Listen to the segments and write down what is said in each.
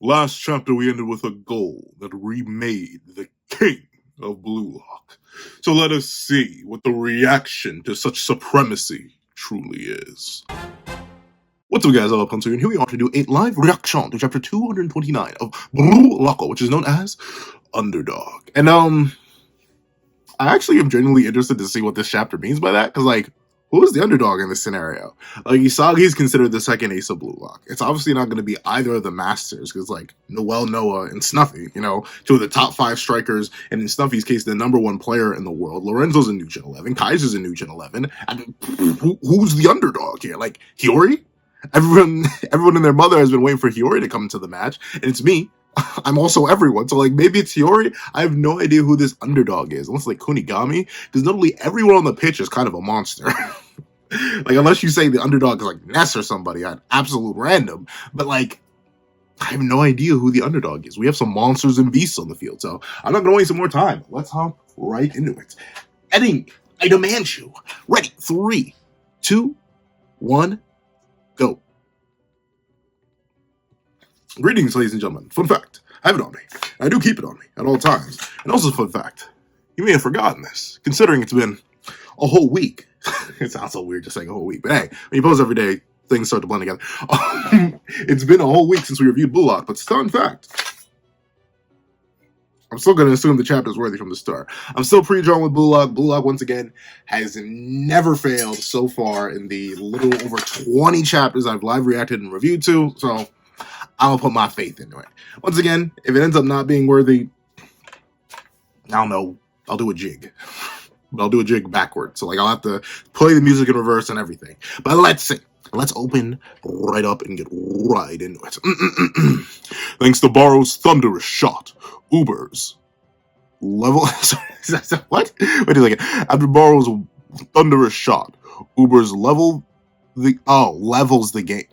Last chapter, we ended with a goal that remade the king of Blue Lock. So let us see what the reaction to such supremacy truly is. What's up, guys? I'm up and here we are to do a live reaction to chapter 229 of Blue Lock, which is known as Underdog. And I actually am genuinely interested to see what this chapter means by that, because who is the underdog in this scenario? Usagi is considered the second ace of Blue Lock. It's obviously not going to be either of the masters, because Noel, Noah, and Snuffy, two of the top 5 strikers, and in Snuffy's case, the #1 player in the world. Lorenzo's a new Gen 11, Kaiser's a new Gen 11, and who's the underdog here? Hiyori? Everyone and their mother has been waiting for Hiyori to come into the match, and it's me. I'm also everyone, so maybe it's Hiyori. I have no idea who this underdog is, unless Kunigami, because notably everyone on the pitch is kind of a monster. Unless you say the underdog is Ness or somebody at absolute random, but I have no idea who the underdog is. We have some monsters and beasts on the field, so I'm not gonna waste some more time. Let's hop right into it. Edding, I demand you. Ready? 3, 2, 1, go. Greetings, ladies and gentlemen. Fun fact, I have it on me. I do keep it on me at all times. And also, fun fact, you may have forgotten this, considering it's been a whole week. It sounds so weird just saying a whole week, but hey, when you post every day, things start to blend together. It's been a whole week since we reviewed Blue Lock, but fun fact, I'm still going to assume the chapter is worthy from the start. I'm still pre-drawn with Blue Lock. Blue Lock, once again, has never failed so far in the little over 20 chapters I've live reacted and reviewed to, so I'm gonna put my faith into it. Once again, if it ends up not being worthy, I don't know, I'll do a jig. But I'll do a jig backwards. So I'll have to play the music in reverse and everything. But let's see. Let's open right up and get right into it. Thanks to Baro's thunderous shot, Uber's level. Sorry, what? Wait a second. After Baro's thunderous shot, Uber's levels the game.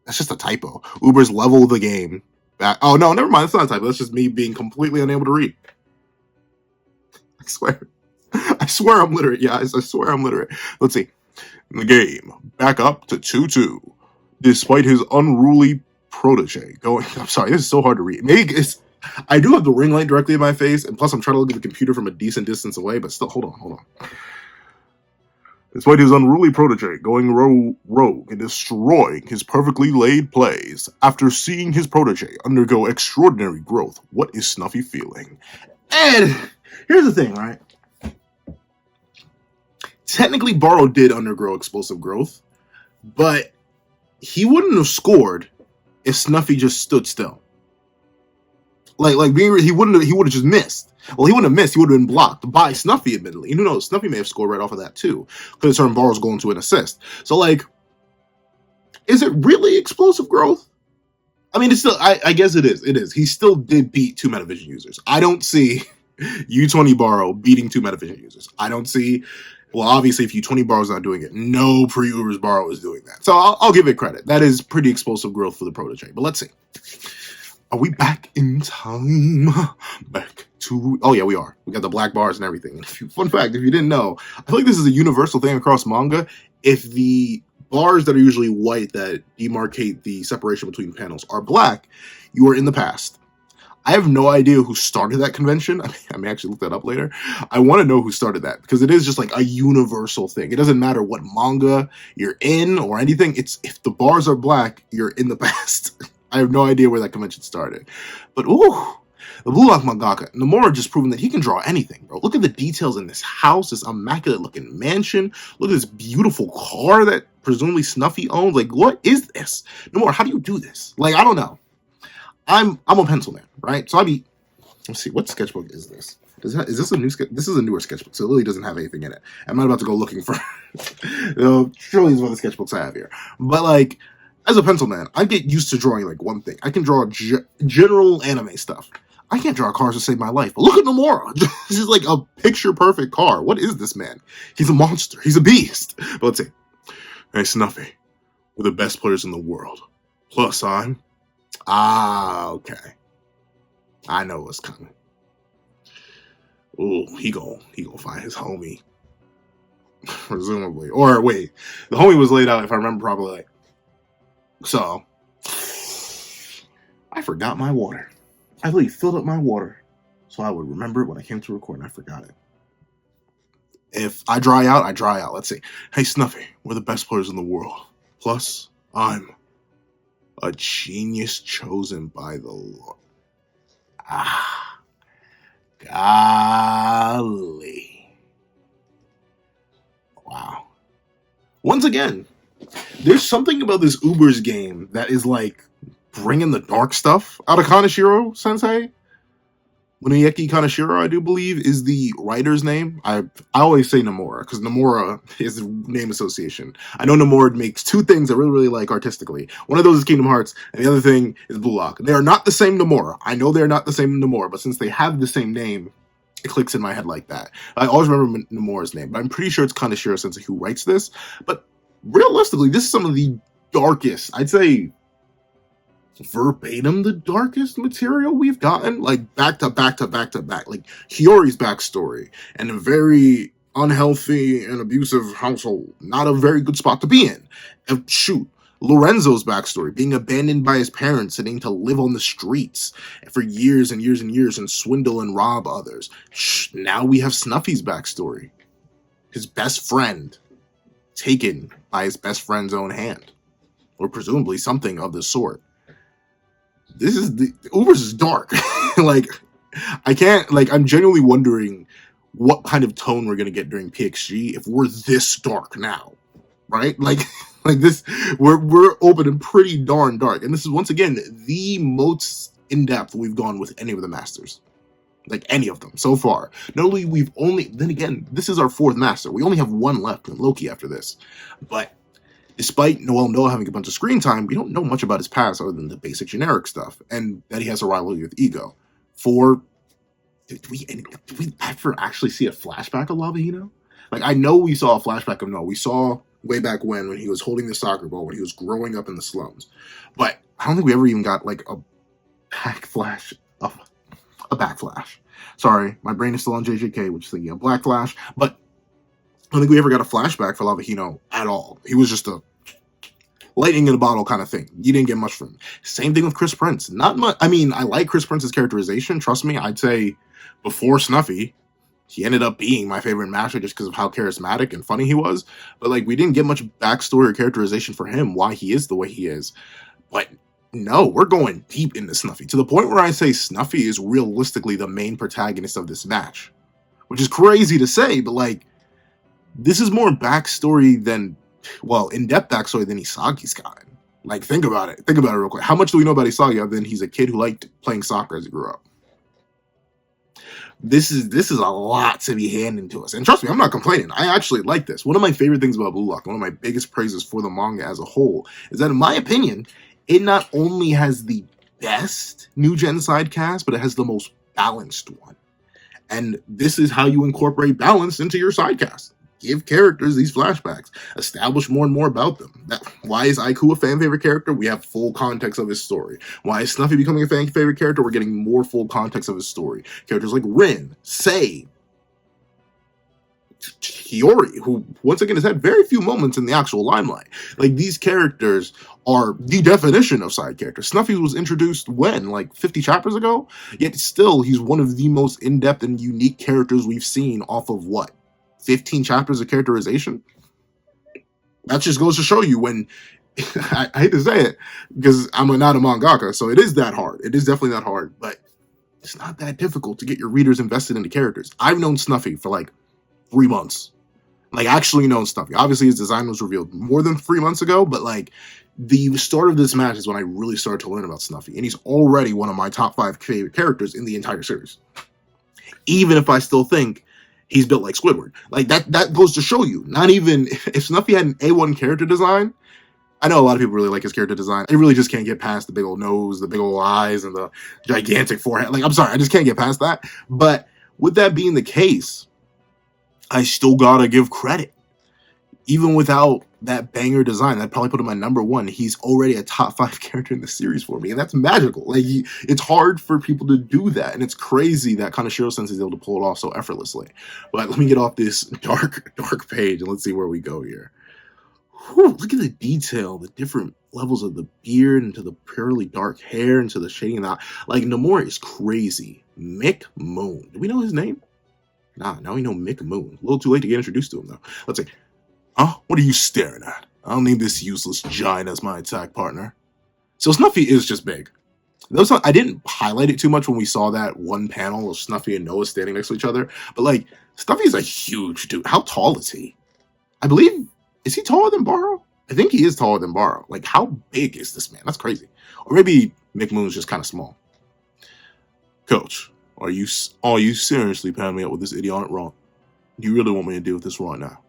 That's just a typo. Uber's level the game back. Oh, no, never mind. That's not a typo. That's just me being completely unable to read. I swear. I swear I'm literate. Yeah, I swear I'm literate. Let's see. The game back up to 2-2. Despite his unruly protege going. I'm sorry, this is so hard to read. Maybe I do have the ring light directly in my face, and plus I'm trying to look at the computer from a decent distance away, but still, hold on. Despite his unruly protege going rogue and destroying his perfectly laid plays, after seeing his protege undergo extraordinary growth, what is Snuffy feeling? And here's the thing, right? Technically, Baro did undergo explosive growth, but he wouldn't have scored if Snuffy just stood still. He would have just missed. Well, he wouldn't have missed. He would have been blocked by Snuffy, admittedly. And who knows? Snuffy may have scored right off of that, too. Could have turned Baro's goal into an assist. So, is it really explosive growth? I mean, it's still, I guess it is. It is. He still did beat 2 Metavision users. I don't see U20 Baro beating 2 Metavision users. I don't see, well, obviously, if U20 Baro's not doing it, no pre-Ubers Baro is doing that. So, I'll give it credit. That is pretty explosive growth for the protege. But let's see. Are we back in time? Back to... Oh, yeah, we are. We got the black bars and everything. Fun fact, if you didn't know, I feel like this is a universal thing across manga. If the bars that are usually white that demarcate the separation between panels are black, you are in the past. I have no idea who started that convention. I may actually look that up later. I want to know who started that, because it is just a universal thing. It doesn't matter what manga you're in or anything. It's if the bars are black, you're in the past. I have no idea where that convention started. But, ooh, the Blue Lock mangaka, Nomura, just proven that he can draw anything, bro. Look at the details in this house, this immaculate-looking mansion. Look at this beautiful car that presumably Snuffy owns. What is this? Nomura, how do you do this? I don't know. I'm a pencil man, right? So let's see, what sketchbook is this? Is this a new sketch? This is a newer sketchbook, so it really doesn't have anything in it. I'm not about to go looking for trillions of other sketchbooks I have here. But, as a pencil man, I get used to drawing one thing. I can draw general anime stuff. I can't draw cars to save my life. But look at Nomura. This is a picture-perfect car. What is this man? He's a monster. He's a beast. But let's see. Hey, Snuffy. We're the best players in the world. Plus, I'm... okay. I know what's coming. Ooh, he gonna find his homie. Presumably. Or, wait. The homie was laid out, if I remember properly, So, I forgot my water. I literally filled up my water so I would remember it when I came to record, and I forgot it. If I dry out, I dry out. Let's see. Hey, Snuffy, we're the best players in the world. Plus, I'm a genius chosen by the Lord. Ah, golly. Wow. Once again, there's something about this Uber's game that is like bringing the dark stuff out of Kaneshiro Sensei. Muneyeki Kaneshiro, I do believe, is the writer's name. I always say Nomura, because Nomura is the name association. I know Nomura makes two things I really, really like artistically. One of those is Kingdom Hearts, and the other thing is Blue Lock. They are not the same Nomura. I know they're not the same Nomura, but since they have the same name, it clicks in my head like that. I always remember Nomura's name, but I'm pretty sure it's Kaneshiro Sensei who writes this. But realistically, this is some of the darkest, I'd say, verbatim the darkest material we've gotten, like back to back to back to back. Like Hiyori's backstory and a very unhealthy and abusive household, not a very good spot to be in. And shoot, Lorenzo's backstory, being abandoned by his parents and needing to live on the streets for years and years and years and swindle and rob others. Now we have Snuffy's backstory, his best friend taken by his best friend's own hand, or presumably something of the sort. This is the Uber's is dark. Like, I can't, like, I'm genuinely wondering what kind of tone we're gonna get during PXG if we're this dark now, right? Like this, we're open and pretty darn dark, and this is once again the most in depth we've gone with any of the masters, like any of them so far. Not only then again, this is our fourth master. We only have one left in Loki after this, but despite Noel Noah having a bunch of screen time, we don't know much about his past other than the basic generic stuff, and that he has a rivalry with Ego. Did we ever actually see a flashback of Lava Hino? Like, I know we saw a flashback of Noah. We saw way back when he was holding the soccer ball, when he was growing up in the slums. But I don't think we ever even got, like, a backflash. Sorry, my brain is still on JJK, which is thinking of Black Flash, but I don't think we ever got a flashback for Lava Hino at all. He was just a lightning in a bottle kind of thing. You didn't get much from him. Same thing with Chris Prince. Not much. I mean, I like Chris Prince's characterization. Trust me, I'd say before Snuffy, he ended up being my favorite master just because of how charismatic and funny he was. But, like, we didn't get much backstory or characterization for him, why he is the way he is. But no, we're going deep into Snuffy, to the point where I say Snuffy is realistically the main protagonist of this match. Which is crazy to say, but, like, this is more backstory than, well, in-depth backstory than Isagi's gotten. Like, think about it. Think about it real quick. How much do we know about Isagi other than he's a kid who liked playing soccer as he grew up? This is a lot to be handed to us. And trust me, I'm not complaining. I actually like this. One of my favorite things about Blue Lock, one of my biggest praises for the manga as a whole, is that in my opinion, it not only has the best new gen side cast, but it has the most balanced one. And this is how you incorporate balance into your side cast. Give characters these flashbacks. Establish more and more about them. Why is Aiku a fan favorite character? We have full context of his story. Why is Snuffy becoming a fan favorite character? We're getting more full context of his story. Characters like Rin, Sei, Hiyori, who once again has had very few moments in the actual limelight. Like, these characters are the definition of side characters. Snuffy was introduced when? Like 50 chapters ago? Yet still, he's one of the most in-depth and unique characters we've seen off of what? 15 chapters of characterization? That just goes to show you when, I hate to say it, because I'm not a mangaka, so it is that hard. It is definitely that hard, but it's not that difficult to get your readers invested into characters. I've known Snuffy for like 3 months. Like, actually known Snuffy. Obviously, his design was revealed more than 3 months ago, but like, the start of this match is when I really started to learn about Snuffy, and he's already one of my top 5 favorite characters in the entire series. Even if I still think he's built like Squidward. Like, that goes to show you, not even, if Snuffy had an A1 character design, I know a lot of people really like his character design. I really just can't get past the big old nose, the big old eyes, and the gigantic forehead. Like, I'm sorry, I just can't get past that. But with that being the case, I still gotta give credit. Even without that banger design, I'd probably put him my number 1. He's already a top 5 character in the series for me, and that's magical. Like, it's hard for people to do that, and it's crazy that Kaneshiro Sensei is able to pull it off so effortlessly. But let me get off this dark page, and let's see where we go here. Whew, look at the detail, the different levels of the beard, into the purely dark hair, into the shading of the eye. Like, Nomura is crazy. Mick Moon. Do we know his name? Nah, now we know Mick Moon. A little too late to get introduced to him, though. Let's see. Huh? What are you staring at? I don't need this useless giant as my attack partner. So Snuffy is just big. I didn't highlight it too much when we saw that one panel of Snuffy and Noah standing next to each other. But, like, Snuffy's a huge dude. How tall is he? I believe, is he taller than Baro? I think he is taller than Baro. Like, how big is this man? That's crazy. Or maybe Mick Moon's just kind of small. Coach, are you seriously panning me up with this idiotic wrong? Do you really want me to deal with this right now?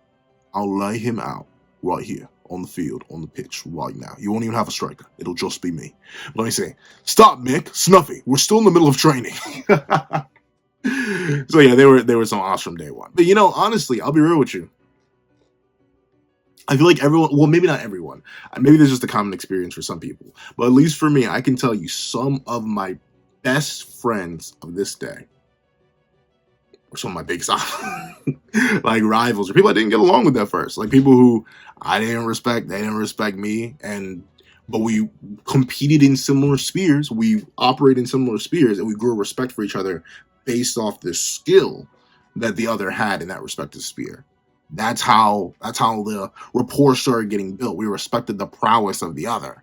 I'll lay him out right here on the field, on the pitch right now. You won't even have a striker. It'll just be me. Let me say, stop, Mick. Snuffy, we're still in the middle of training. So yeah, they were some awesome day one. But honestly, I'll be real with you. I feel like everyone, well, maybe not everyone. Maybe there's just a common experience for some people. But at least for me, I can tell you some of my best friends of this day, or some of my biggest like rivals, or people I didn't get along with at first. Like people who I didn't respect, they didn't respect me, but we competed in similar spheres, we operate in similar spheres, and we grew respect for each other based off the skill that the other had in that respective sphere. That's how the rapport started getting built. We respected the prowess of the other.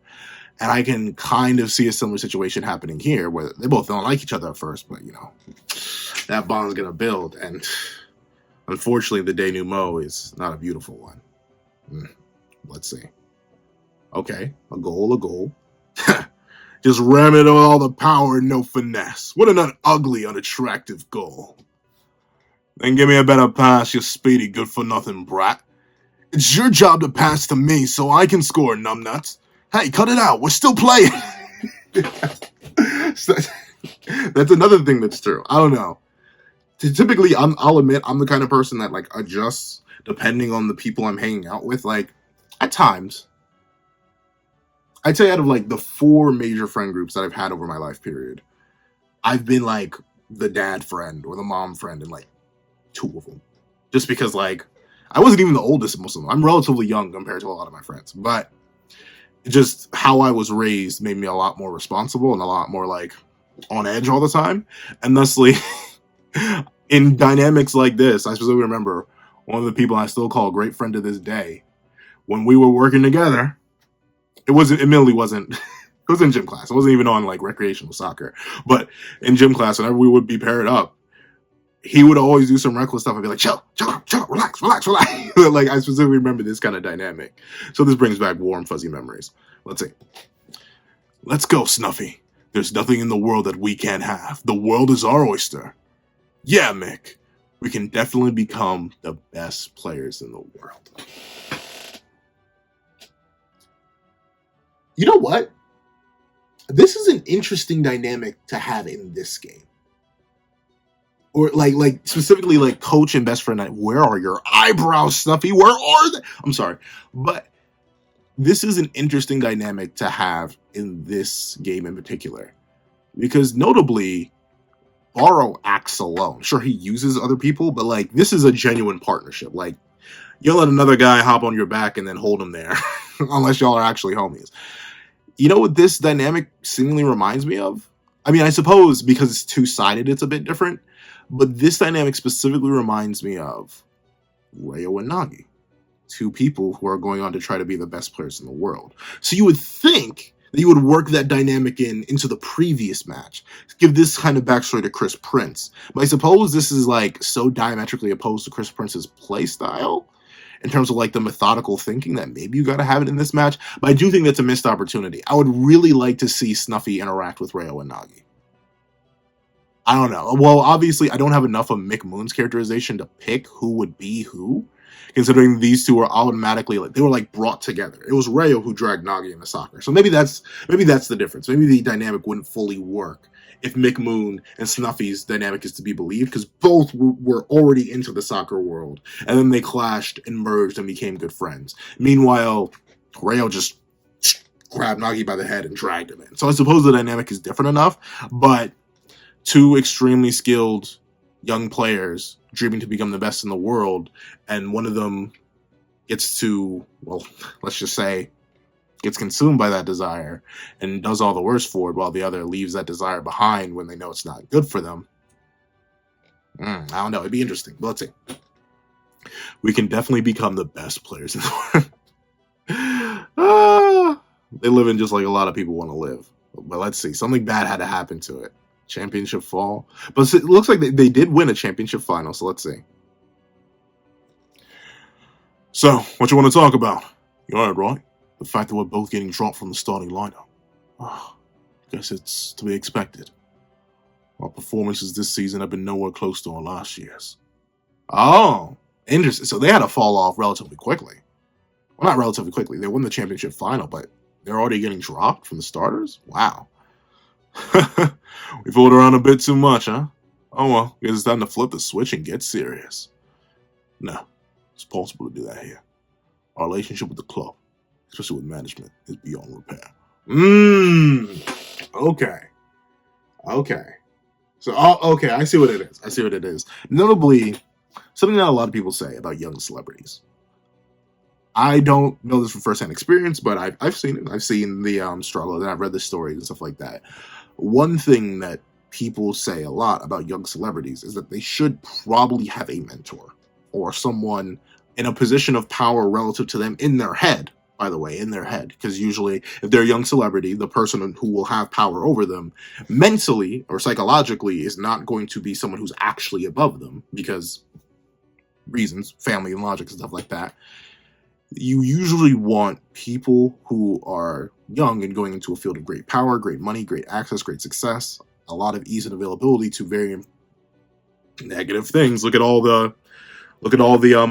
And I can kind of see a similar situation happening here where they both don't like each other at first, but that bond's gonna build. And unfortunately, the denouement is not a beautiful one. Let's see. Okay, a goal. Just ram it with all the power and no finesse. What an ugly, unattractive goal. Then give me a better pass, you speedy, good-for-nothing brat. It's your job to pass to me so I can score, numbnuts. Hey, cut it out. We're still playing. That's another thing that's true. I don't know. Typically, I'll admit, I'm the kind of person that, like, adjusts depending on the people I'm hanging out with. Like, at times, I'd say out of, like, the 4 major friend groups that I've had over my life period, I've been, like, the dad friend or the mom friend in, like, 2 of them. Just because, like, I wasn't even the oldest in most of them. I'm relatively young compared to a lot of my friends. But just how I was raised made me a lot more responsible and a lot more, like, on edge all the time. And thusly, in dynamics like this, I specifically remember one of the people I still call a great friend to this day. When we were working together, it was in gym class. It wasn't even on, like, recreational soccer. But in gym class, whenever we would be paired up, he would always do some reckless stuff. I'd be like, chill, relax. Like, I specifically remember this kind of dynamic. So this brings back warm, fuzzy memories. Let's see. Let's go, Snuffy. There's nothing in the world that we can't have. The world is our oyster. Yeah, Mick. We can definitely become the best players in the world. You know what? This is an interesting dynamic to have in this game. Or like specifically like coach and best friend. Where are your eyebrows, Snuffy? Where are they? I'm sorry, but this is an interesting dynamic to have in this game in particular, because notably, Baro acts alone. Sure, he uses other people, but like this is a genuine partnership. Like you don't let another guy hop on your back and then hold him there, unless y'all are actually homies. You know what this dynamic seemingly reminds me of? I mean, I suppose because it's two-sided, it's a bit different. But this dynamic specifically reminds me of Ryo and Nagi, 2 people who are going on to try to be the best players in the world. So you would think that you would work that dynamic into the previous match, give this kind of backstory to Chris Prince. But I suppose this is like so diametrically opposed to Chris Prince's play style in terms of like the methodical thinking that maybe you got to have it in this match. But I do think that's a missed opportunity. I would really like to see Snuffy interact with Ryo and Nagi. I don't know. Well, obviously, I don't have enough of Mick Moon's characterization to pick who would be who, considering these two are automatically they were brought together. It was Ryo who dragged Nagi into soccer, so maybe that's the difference. Maybe the dynamic wouldn't fully work if Mick Moon and Snuffy's dynamic is to be believed, because both were already into the soccer world, and then they clashed and merged and became good friends. Meanwhile, Ryo just grabbed Nagi by the head and dragged him in. So I suppose the dynamic is different enough, but 2 extremely skilled young players dreaming to become the best in the world, and one of them gets to, well, let's just say, gets consumed by that desire and does all the worst for it, while the other leaves that desire behind when they know it's not good for them. I don't know. It'd be interesting. But let's see. We can definitely become the best players in the world. They live in just like a lot of people want to live. But let's see. Something bad had to happen to it. Championship fall. But it looks like they did win a championship final. So let's see. So, what you want to talk about? You alright, right? The fact that we're both getting dropped from the starting lineup. Guess it's to be expected. Our performances this season have been nowhere close to our last year's. Oh, interesting. So they had to fall off relatively quickly. Well, not relatively quickly. They won the championship final, but they're already getting dropped from the starters? Wow. We fooled around a bit too much, huh? Oh well, guess it's time to flip the switch and get serious. No, it's possible to do that here. Our relationship with the club, especially with management, is beyond repair. Okay. So, okay, I see what it is. Notably, something that a lot of people say about young celebrities. I don't know this from firsthand experience, but I've seen it. I've seen the struggle, and I've read the stories and stuff like that. One thing that people say a lot about young celebrities is that they should probably have a mentor or someone in a position of power relative to them in their head, by the way, in their head. Because usually, if they're a young celebrity, the person who will have power over them mentally or psychologically is not going to be someone who's actually above them because reasons, family and logic and stuff like that. You usually want people who are young and going into a field of great power, great money, great access, great success, a lot of ease and availability to very negative things. Look at all the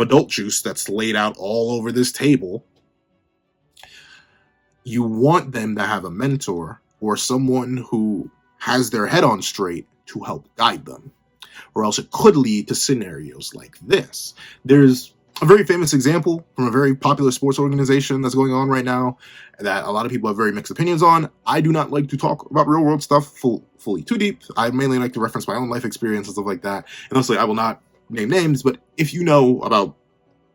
adult juice that's laid out all over this table. You want them to have a mentor or someone who has their head on straight to help guide them, or else it could lead to scenarios like this. There's a very famous example from a very popular sports organization that's going on right now that a lot of people have very mixed opinions on. I do not like to talk about real world stuff fully too deep. I mainly like to reference my own life experience and stuff like that. And honestly, I will not name names, but if you know about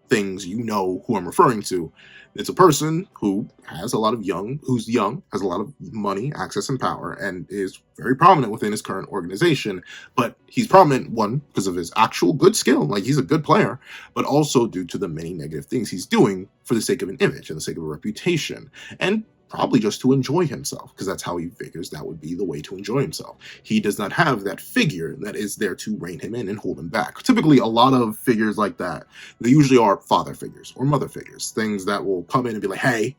things, you know who I'm referring to. It's a person who has who's young, has a lot of money, access, and power, and is very prominent within his current organization. But he's prominent, one, because of his actual good skill, like he's a good player, but also due to the many negative things he's doing for the sake of an image and the sake of a reputation. And probably just to enjoy himself, because that's how he figures that would be the way to enjoy himself. He does not have that figure that is there to rein him in and hold him back. Typically, a lot of figures like that, they usually are father figures or mother figures, things that will come in and be like, hey,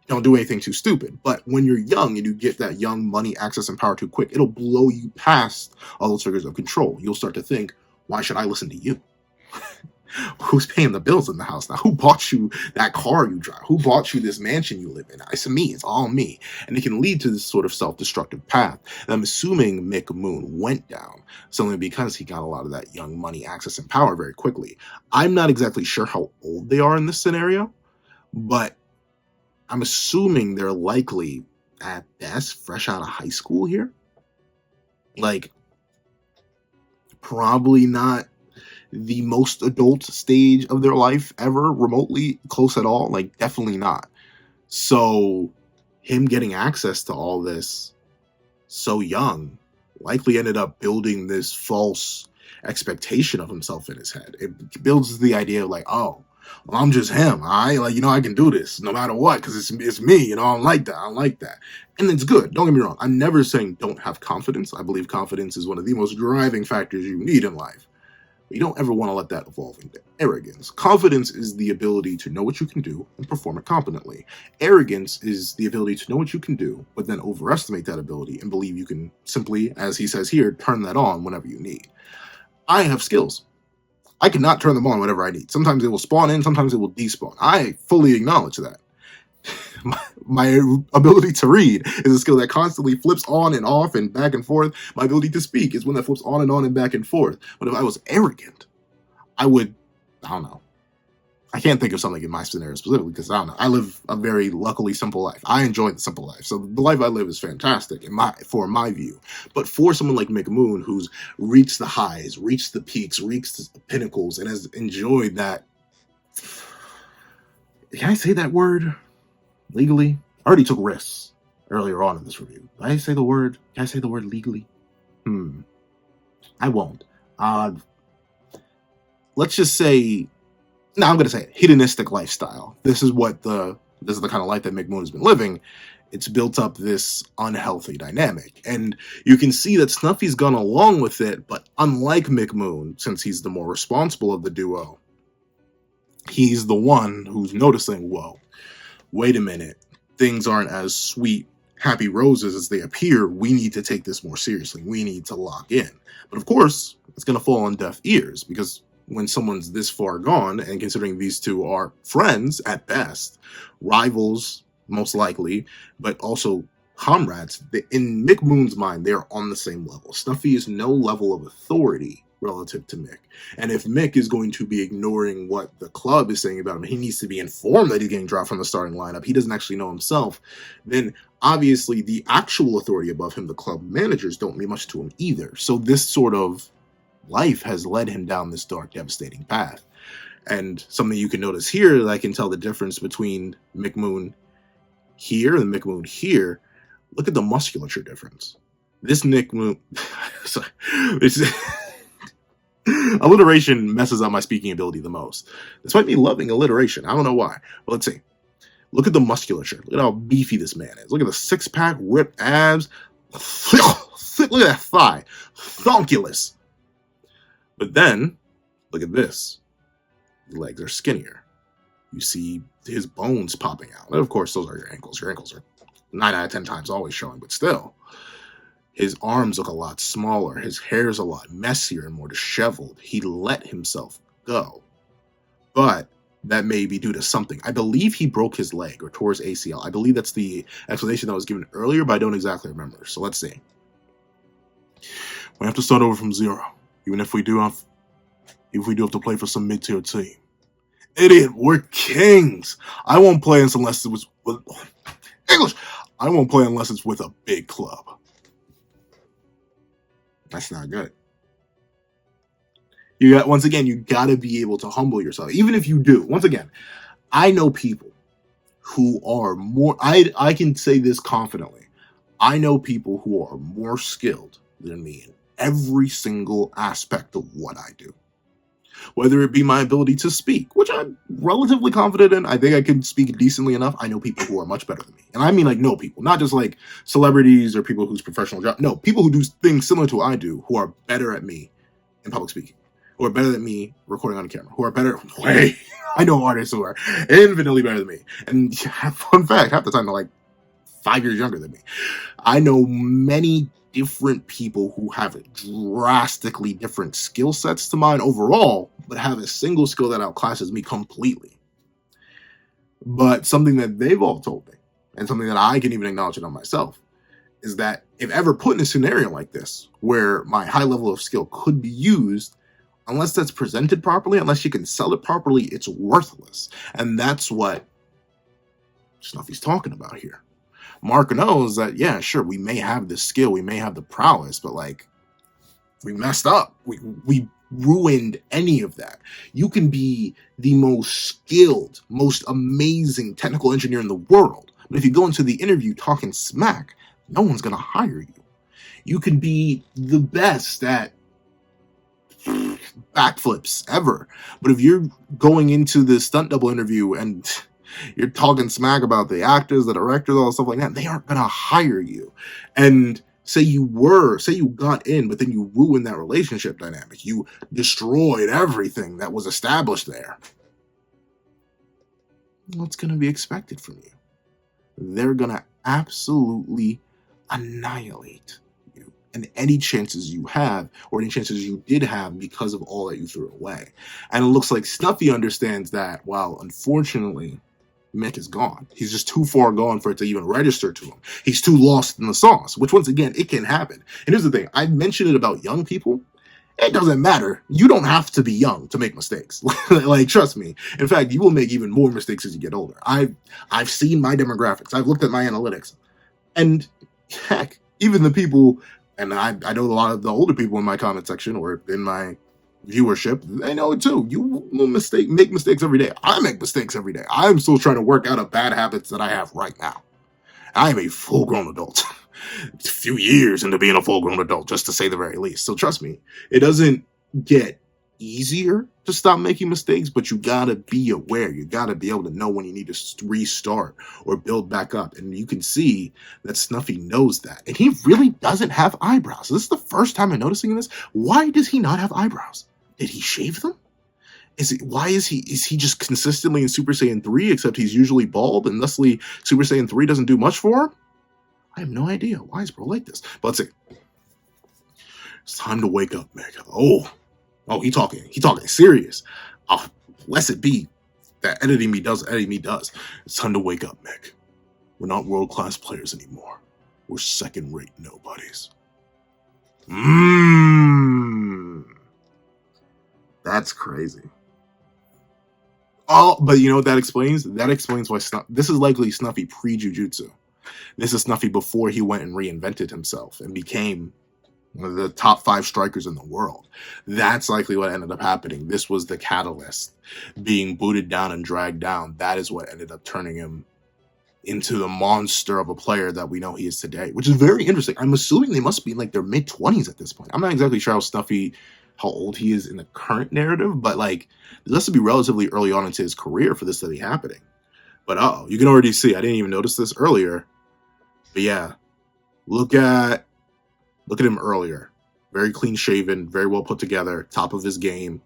don't do anything too stupid. But when you're young and you get that young money, access, and power too quick, it'll blow you past all those figures of control. You'll start to think, why should I listen to you? Who's paying the bills in the house now? Who bought you that car you drive? Who bought you this mansion you live in? It's me. It's all me. And it can lead to this sort of self-destructive path that I'm assuming Mick Moon went down, simply because he got a lot of that young money, access, and power very quickly. I'm not exactly sure how old they are in this scenario, but I'm assuming they're likely, at best, fresh out of high school here. Like, probably not the most adult stage of their life ever, remotely close at all. Like, definitely not. So him getting access to all this so young likely ended up building this false expectation of himself in his head. It builds the idea of like, oh, well, I'm just him. I can do this no matter what, because it's me. I don't like that. And it's good. Don't get me wrong. I'm never saying don't have confidence. I believe confidence is one of the most driving factors you need in life. You don't ever want to let that evolve into arrogance. Confidence is the ability to know what you can do and perform it competently. Arrogance is the ability to know what you can do, but then overestimate that ability and believe you can simply, as he says here, turn that on whenever you need. I have skills. I cannot turn them on whenever I need. Sometimes it will spawn in, sometimes it will despawn. I fully acknowledge that. My ability to read is a skill that constantly flips on and off and back and forth. My ability to speak is one that flips on and back and forth. But if I was arrogant, I don't know. I can't think of something in my scenario specifically because I don't know. I live a very luckily simple life. I enjoy the simple life. So the life I live is fantastic for my view. But for someone like Mick Moon, who's reached the highs, reached the peaks, reached the pinnacles, and has enjoyed that. Can I say that word legally? I already took risks earlier on in this review. Did I say the word? Can I say the word legally? I won't. Let's just say, no, I'm going to say it, hedonistic lifestyle. This is the kind of life that Mick Moon has been living. It's built up this unhealthy dynamic. And you can see that Snuffy's gone along with it, but unlike Mick Moon, since he's the more responsible of the duo, he's the one who's noticing, whoa, wait a minute, things aren't as sweet, happy roses as they appear. We need to take this more seriously. We need to lock in. But of course, it's going to fall on deaf ears, because when someone's this far gone, and considering these two are friends at best, rivals most likely, but also comrades, in Mick Moon's mind, they're on the same level. Snuffy is no level of authority relative to Mick. And if Mick is going to be ignoring what the club is saying about him, he needs to be informed that he's getting dropped from the starting lineup. He doesn't actually know himself. Then obviously the actual authority above him, the club managers, don't mean much to him either. So this sort of life has led him down this dark, devastating path. And something you can notice here, that I can tell the difference between Mick Moon here and Mick Moon here, look at the musculature difference. This Mick Moon... alliteration messes up my speaking ability the most. Despite me loving alliteration, I don't know why. But let's see. Look at the musculature. Look at how beefy this man is. Look at the six-pack, ripped abs. Look at that thigh. Thonkulous. But then, look at this. His legs are skinnier. You see his bones popping out. And of course, those are your ankles. Your ankles are 9 out of 10 times always showing, but still. His arms look a lot smaller. His hair's a lot messier and more disheveled. He let himself go. But that may be due to something. I believe he broke his leg or tore his ACL. I believe that's the explanation that was given earlier, but I don't exactly remember. So let's see. We have to start over from zero. Even if we do have to play for some mid-tier team. Idiot, we're kings. I won't play unless it was with English. I won't play unless it's with a big club. That's not good. Once again, you gotta be able to humble yourself. Even if you do. Once again, I know people who are more, I can say this confidently. I know people who are more skilled than me in every single aspect of what I do. Whether it be my ability to speak, which I'm relatively confident in. I think I can speak decently enough. I know people who are much better than me. And I mean like know people, not just like celebrities or people whose professional job. No, people who do things similar to what I do, who are better at me in public speaking, who are better than me recording on camera, who are better, I know artists who are infinitely better than me. And fun fact, half the time they're like 5 years younger than me. I know many different people who have drastically different skill sets to mine overall, but have a single skill that outclasses me completely. But something that they've all told me, and something that I can even acknowledge it on myself, is that if ever put in a scenario like this, where my high level of skill could be used, unless that's presented properly, unless you can sell it properly, it's worthless. And that's what Snuffy's talking about here. Mark knows that, yeah, sure, we may have the skill, we may have the prowess, but like, we messed up. We ruined any of that. You can be the most skilled, most amazing technical engineer in the world, but if you go into the interview talking smack, no one's going to hire you. You can be the best at backflips ever, but if you're going into the stunt double interview and you're talking smack about the actors, the directors, all stuff like that, they aren't going to hire you. And say you got in, but then you ruined that relationship dynamic. You destroyed everything that was established there. What's going to be expected from you? They're going to absolutely annihilate you and any chances you have, or any chances you did have, because of all that you threw away. And it looks like Snuffy understands that, while unfortunately Mick is gone. He's just too far gone for it to even register to him. He's too lost in the sauce, which once again, it can happen. And here's the thing. I mentioned it about young people. It doesn't matter. You don't have to be young to make mistakes. Like, trust me. In fact, you will make even more mistakes as you get older. I've seen my demographics. I've looked at my analytics. And heck, even the people, and I know a lot of the older people in my comment section or in my viewership, they know it too. You will make mistakes every day. I make mistakes every day. I'm still trying to work out of bad habits that I have right now. I am a full-grown adult. A few years into being a full-grown adult, just to say the very least. So trust me, it doesn't get easier to stop making mistakes, but you gotta be aware. You gotta be able to know when you need to restart or build back up. And you can see that Snuffy knows that. And he really doesn't have eyebrows. This is the first time I'm noticing this. Why does he not have eyebrows? Did he shave them? Why is he just consistently in Super Saiyan 3, except he's usually bald, and thusly Super Saiyan 3 doesn't do much for him? I have no idea. Why is bro like this? But let's see. It's time to wake up, Meg. Oh, he talking serious. Oh, blessed be that editing me does. It's time to wake up, Meg. We're not world-class players anymore. We're second-rate nobodies. That's crazy. Oh, but you know what that explains? That explains why this is likely Snuffy pre-Jujutsu. This is Snuffy before he went and reinvented himself and became one of the top 5 strikers in the world. That's likely what ended up happening. This was the catalyst. Being booted down and dragged down, that is what ended up turning him into the monster of a player that we know he is today, which is very interesting. I'm assuming they must be in like their mid-20s at this point. I'm not exactly sure how old he is in the current narrative, but like this has to be relatively early on into his career for this to be happening. But you can already see, I didn't even notice this earlier, but yeah, look at him earlier. Very clean shaven, very well put together, top of his game,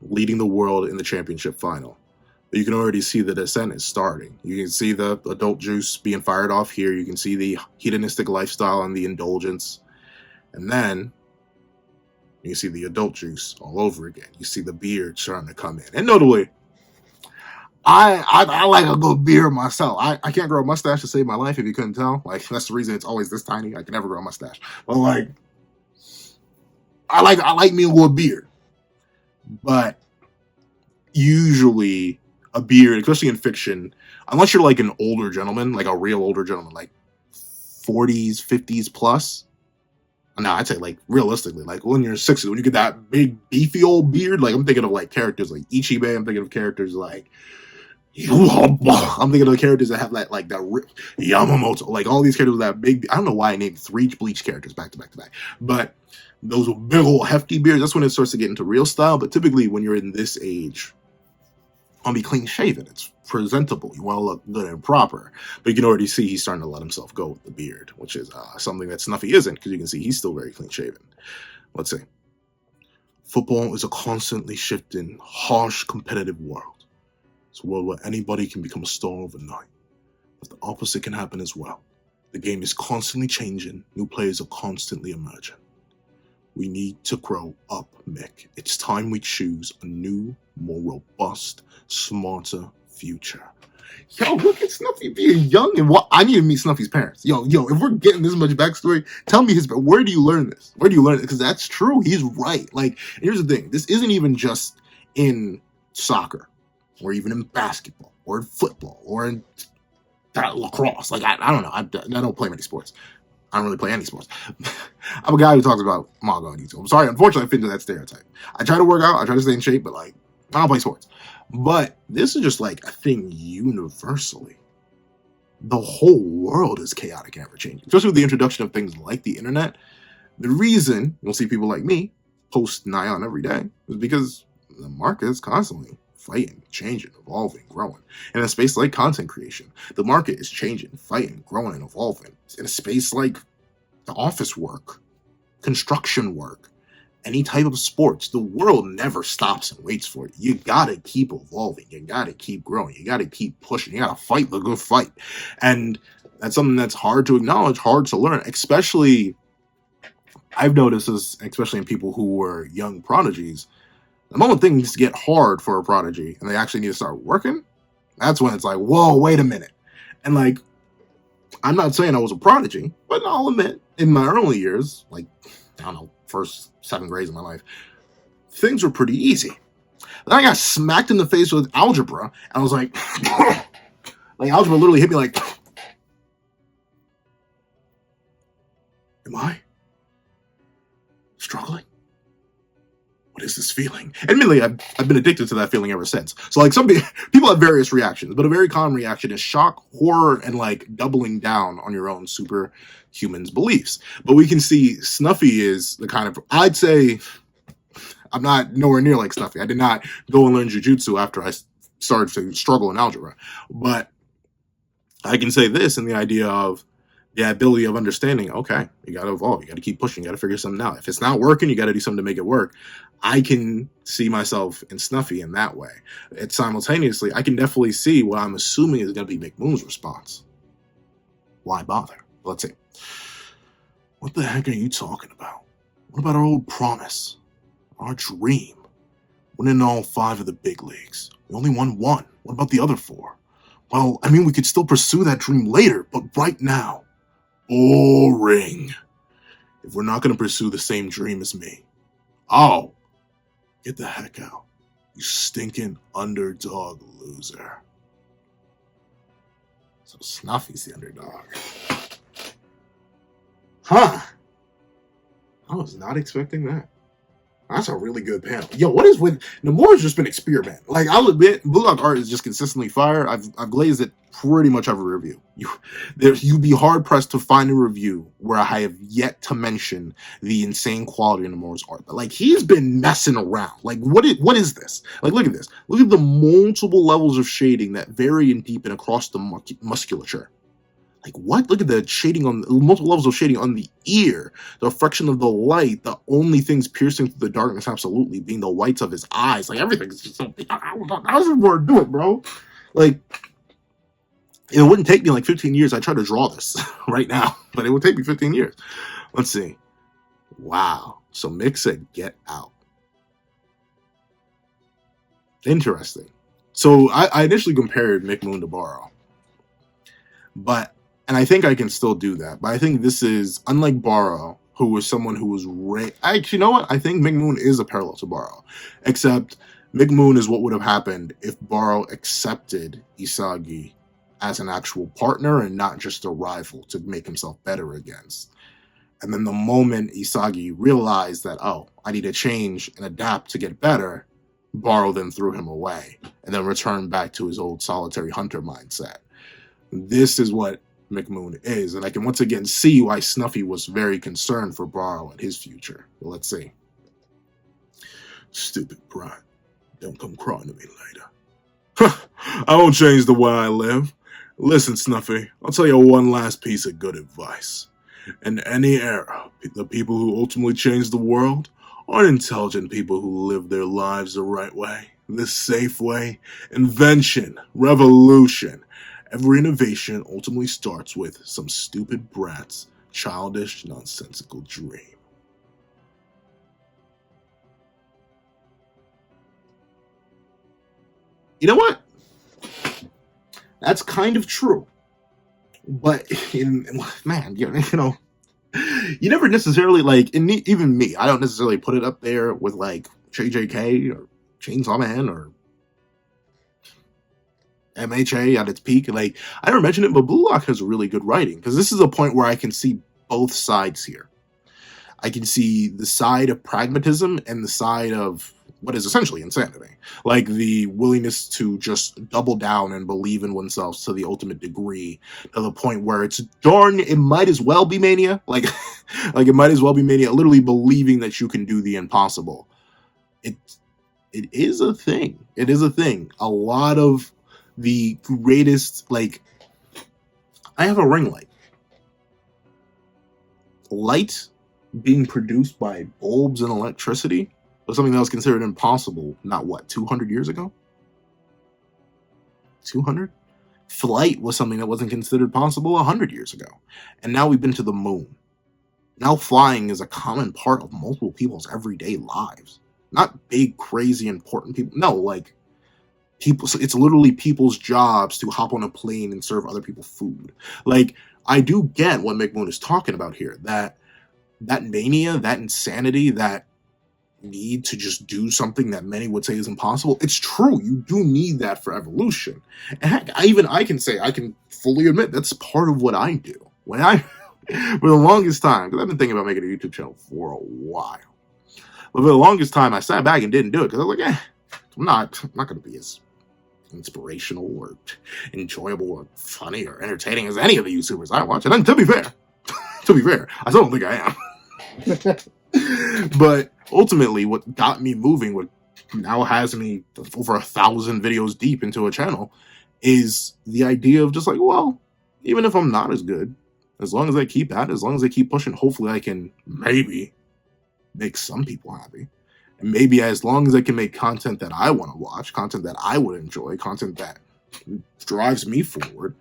leading the world in the championship final. But you can already see the descent is starting. You can see the adult juice being fired off here. You can see the hedonistic lifestyle and the indulgence. And then you see the adult juice all over again. You see the beard starting to come in. And notably, I like a good beard myself. I can't grow a mustache to save my life, if you couldn't tell. Like, that's the reason it's always this tiny. I can never grow a mustache. But like, I like me a good beard. But usually a beard, especially in fiction, unless you're like an older gentleman, like a real older gentleman, like 40s, 50s plus. No, I'd say like realistically, like when you're 60s, when you get that big beefy old beard, like I'm thinking of like characters like Ichibe, I'm thinking of characters like I'm thinking of the characters that have that like that Yamamoto, like all these characters with that big. I don't know why I named 3 Bleach characters back to back to back, but those big old hefty beards. That's when it starts to get into real style. But typically, when you're in this age, I'll be clean shaven. It's presentable. You want to look good and proper. But you can already see he's starting to let himself go with the beard, which is something that Snuffy isn't, because you can see he's still very clean shaven. Let's see. Football is a constantly shifting, harsh, competitive world. It's a world where anybody can become a star overnight. But the opposite can happen as well. The game is constantly changing. New players are constantly emerging. We need to grow up, Mick. It's time we choose a new, more robust, smarter future. Yo, look at Snuffy being young and what I need to meet Snuffy's parents. Yo, if we're getting this much backstory, tell me where do you learn this? Where do you learn it? Because that's true. He's right. Like, here's the thing. This isn't even just in soccer, or even in basketball, or in football, or in lacrosse. Like, I don't know. I don't play many sports. I don't really play any sports. I'm a guy who talks about manga on YouTube. I'm sorry, unfortunately, I fit into that stereotype. I try to work out, I try to stay in shape, but like, I don't play sports. But this is just like a thing universally. The whole world is chaotic and ever changing, especially with the introduction of things like the internet. The reason you'll see people like me post Nyan every day is because the market is constantly fighting, changing, evolving, growing. In a space like content creation, the market is changing, fighting, growing, and evolving. In a space like the office work, construction work, any type of sports, the world never stops and waits for you. You gotta keep evolving. You gotta keep growing. You gotta keep pushing. You gotta fight the good fight. And that's something that's hard to acknowledge, hard to learn, especially, I've noticed this, especially in people who were young prodigies. The moment things get hard for a prodigy and they actually need to start working, that's when it's like, whoa, wait a minute. And like, I'm not saying I was a prodigy, but I'll admit, in my early years, like, I don't know, first 7 grades of my life, things were pretty easy. Then I got smacked in the face with algebra, and I was like, like algebra literally hit me like, am I struggling? What is is this feeling? Admittedly, I've been addicted to that feeling ever since. So like people have various reactions, but a very common reaction is shock, horror, and like doubling down on your own superhuman's beliefs. But we can see Snuffy is the kind of, I'd say, I'm not nowhere near like Snuffy. I did not go and learn jujutsu after I started to struggle in algebra. But I can say this in the idea of the ability of understanding, okay, you got to evolve. You got to keep pushing. You got to figure something out. If it's not working, you got to do something to make it work. I can see myself in Snuffy in that way. It's simultaneously, I can definitely see what I'm assuming is going to be McMoon's response. Why bother? Let's see. What the heck are you talking about? What about our old promise? Our dream? Winning all 5 of the big leagues. We only won 1. What about the other 4? Well, I mean, we could still pursue that dream later, but right now, boring. If we're not going to pursue the same dream as me, oh, get the heck out. You stinking underdog loser. So Snuffy's the underdog. Huh. I was not expecting that. That's a really good panel. Yo, what is with Nomura's just been experimenting. Like, I'll admit, Blue Lock art is just consistently fire. I've glazed it pretty much every review. You'd be hard pressed to find a review where I have yet to mention the insane quality of Nomura's art. But like, he's been messing around. Like, what is this? Like, look at this. Look at the multiple levels of shading that vary and deepen across the musculature. Like, what? Look at the shading on multiple levels of shading on the ear, the reflection of the light, the only things piercing through the darkness, absolutely, being the whites of his eyes. Like, everything's just so. How's this word do it, bro? Like, it wouldn't take me like 15 years. I try to draw this right now, but it would take me 15 years. Let's see. Wow. So Mick said, get out. Interesting. So I initially compared Mick Moon to Baro. And I think I can still do that. But I think this is, unlike Baro, who was someone who was actually, you know what? I think Mick Moon is a parallel to Baro. Except Mick Moon is what would have happened if Baro accepted Isagi as an actual partner and not just a rival to make himself better against. And then the moment Isagi realized that, oh, I need to change and adapt to get better, Baro then threw him away and then returned back to his old solitary hunter mindset. This is what Mick Moon is, and I can once again see why Snuffy was very concerned for Baro and his future. Well, let's see. Stupid brat. Don't come crying to me later. I won't change the way I live. Listen, Snuffy, I'll tell you one last piece of good advice. In any era, the people who ultimately change the world aren't intelligent people who live their lives the right way, the safe way. Invention, revolution. Every innovation ultimately starts with some stupid brat's childish, nonsensical dream. You know what? That's kind of true. But, man, you know, you never necessarily, like, even me, I don't necessarily put it up there with, like, JJK or Chainsaw Man or MHA at its peak. Like, I never mentioned it, but Blue Lock has really good writing, because this is a point where I can see both sides here. I can see the side of pragmatism and the side of what is essentially insanity. Like the willingness to just double down and believe in oneself to the ultimate degree, to the point where it's darn, it might as well be mania. Like, like it might as well be mania, literally believing that you can do the impossible. It is a thing. It is a thing. A lot of the greatest, like, I have a ring light. Light being produced by bulbs and electricity was something that was considered impossible, not what, 200 years ago? 200? Flight was something that wasn't considered possible 100 years ago. And now we've been to the moon. Now flying is a common part of multiple people's everyday lives. Not big, crazy, important people. No, like, people. It's literally people's jobs to hop on a plane and serve other people food. Like, I do get what Mick Moon is talking about here. That mania, that insanity, that need to just do something that many would say is impossible. It's true. You do need that for evolution. And heck, I can say, I can fully admit that's part of what I do. When I, for the longest time, because I've been thinking about making a YouTube channel for a while. But for the longest time, I sat back and didn't do it because I was like, I'm not going to be as inspirational or enjoyable or funny or entertaining as any of the YouTubers I watch. And to be fair, I still don't think I am. But ultimately, what got me moving, what now has me over 1,000 videos deep into a channel, is the idea of just like, well, even if I'm not as good, as long as I keep at it, as long as I keep pushing, hopefully I can maybe make some people happy. And maybe as long as I can make content that I want to watch, content that I would enjoy, content that drives me forward,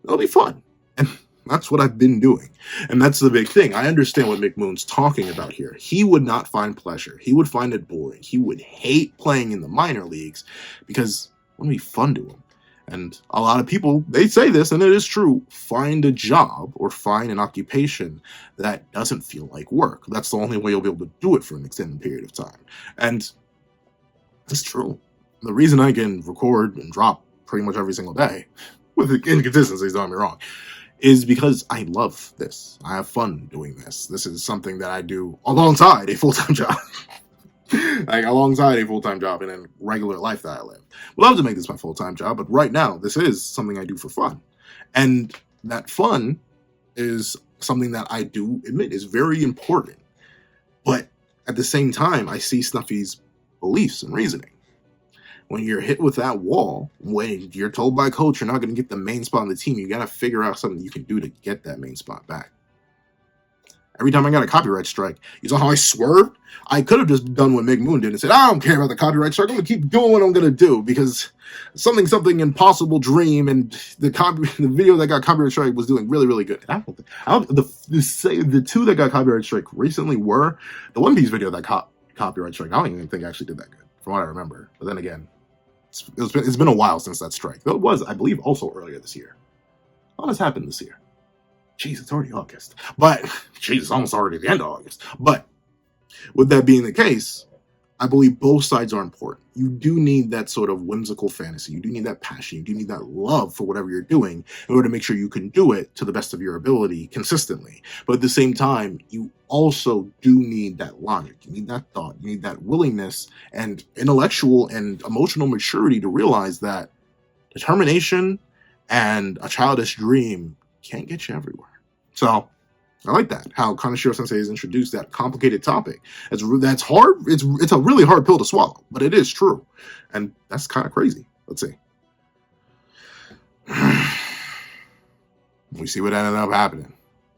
it'll be fun. And that's what I've been doing. And that's the big thing. I understand what McMoon's talking about here. He would not find pleasure. He would find it boring. He would hate playing in the minor leagues because it wouldn't be fun to him. And a lot of people, they say this, and it is true, find a job or find an occupation that doesn't feel like work. That's the only way you'll be able to do it for an extended period of time. And it's true. The reason I can record and drop pretty much every single day, with inconsistencies, don't get me wrong, is because I love this. I have fun doing this. This is something that I do alongside a full-time job. Like alongside a full-time job in a regular life that I live. Love to make this my full-time job, but right now this is something I do for fun. And that fun is something that I do admit is very important. But at the same time, I see Snuffy's beliefs and reasoning. When you're hit with that wall, when you're told by coach you're not going to get the main spot on the team, you got to figure out something you can do to get that main spot back. Every time I got a copyright strike, you saw how I swerved? I could have just done what McMoon did and said, I don't care about the copyright strike. I'm going to keep doing what I'm going to do because something impossible dream and the video that got copyright strike was doing really, really good. The two that got copyright strike recently were the One Piece video that got copyright strike. I don't even think I actually did that good from what I remember. But then again, it's been a while since that strike. Though it was, I believe, also earlier this year. What has happened this year? Jeez, it's already August. But, jeez, it's almost already the end of August. But, with that being the case, I believe both sides are important. You do need that sort of whimsical fantasy. You do need that passion. You do need that love for whatever you're doing in order to make sure you can do it to the best of your ability consistently. But at the same time, you also do need that logic. You need that thought. You need that willingness and intellectual and emotional maturity to realize that determination and a childish dream can't get you everywhere. So, I like that, how Kaneshiro Sensei has introduced that complicated topic. That's hard. It's a really hard pill to swallow, but it is true. And that's kind of crazy. Let's see. We see what ended up happening.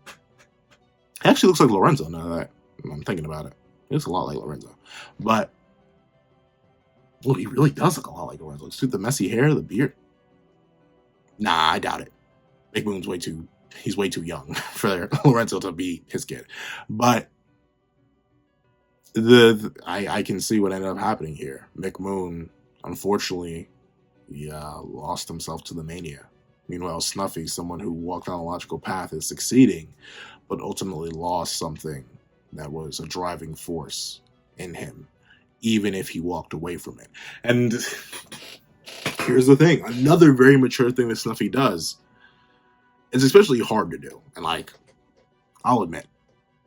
It actually looks like Lorenzo now that I'm thinking about it. It looks a lot like Lorenzo. But, well, he really does look a lot like Lorenzo. Just with the messy hair, the beard. Nah, I doubt it. Big Moon's he's way too young for Lorenzo to be his kid. But I can see what ended up happening here. McMoon, unfortunately, lost himself to the mania. Meanwhile, Snuffy, someone who walked on a logical path, is succeeding, but ultimately lost something that was a driving force in him, even if he walked away from it. And here's the thing. Another very mature thing that Snuffy does, it's especially hard to do. And I'll admit,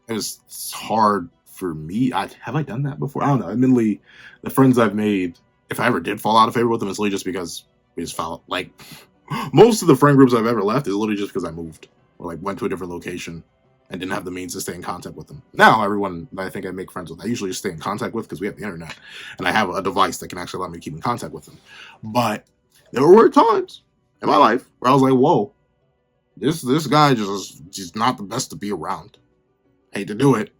it's hard for me. Have I done that before? I don't know. Admittedly, the friends I've made, if I ever did fall out of favor with them, it's literally just because we just fell. Most of the friend groups I've ever left is literally just because I moved or went to a different location and didn't have the means to stay in contact with them. Now, everyone that I think I make friends with, I usually just stay in contact with because we have the internet and I have a device that can actually allow me to keep in contact with them. But there were times in my life where I was like, whoa, this guy just not the best to be around. Hate to do it.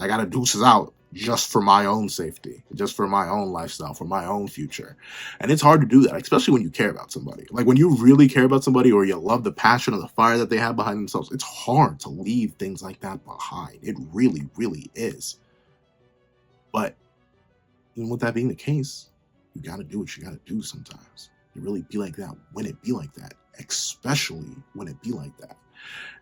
I gotta deuces out just for my own safety, just for my own lifestyle, for my own future. And it's hard to do that, especially when you care about somebody. When you really care about somebody or you love the passion or the fire that they have behind themselves, it's hard to leave things like that behind. It really, really is. But even with that being the case, you gotta do what you gotta do sometimes. You really be like that when it be like that, especially when it be like that.